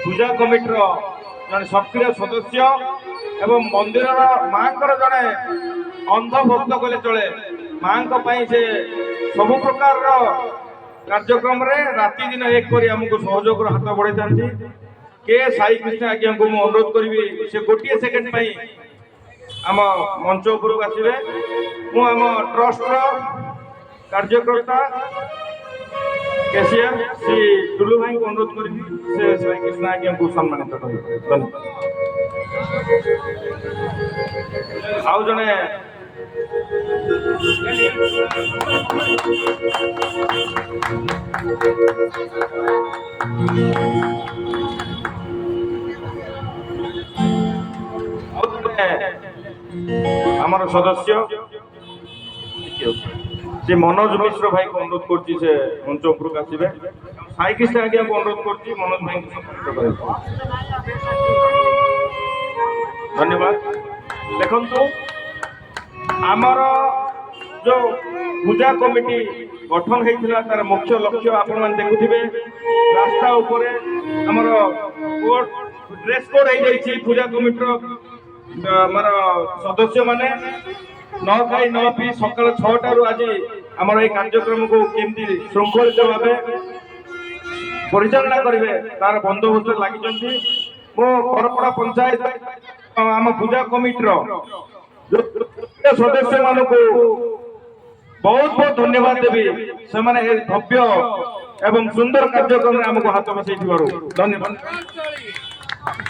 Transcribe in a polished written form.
पूजा कमिटर जन सक्रिय सदस्य एवं मंदिर माँ जड़े अंध भक्त कले चले माँ से सब प्रकार कार्यक्रम राति दिन एक कर आमको सहयोग हाथ बढ़ाई था के साई कृष्ण आज्ञा को मुझे अनुरोध करी से गोटे सेकेंड आम मंच उपरक आसवे मुझ ट्रस्ट कार्यकर्ता कैशियर श्री टुलू भाई को अनुरोध करी से साई कृष्ण आज्ञा को सम्मानित कर आउ जने आमर सदस्य से मनोज मिश्र भाई को अनुरोध करछि से मंच उपरक आसवे साई कृष्ण आज्ञा को अनुरोध करछि मनोज भाई को धन्यवाद। देखंतु आमर जो पूजा कमिटी गठन होता तार मुख्य लक्ष्य आपण मैंने देखुथिबे रास्ता उपरे आमर कोड ड्रेस कोड हो जाइए पूजा कमिटर मार सदस्य माने न खाई न पी सकाल 6टारू आज आमर ये कार्यक्रम को केमती श्रृंखलित भाव परिचालना करेंगे तार बंदोबस्त लगी मो करपड़ा पंचायत आम पूजा कमिटर सदस्य मान को बहुत बहुत धन्यवाद देवी से भव्य एवं सुंदर कार्यक्रम आमको हाथ बसई धन्यवाद।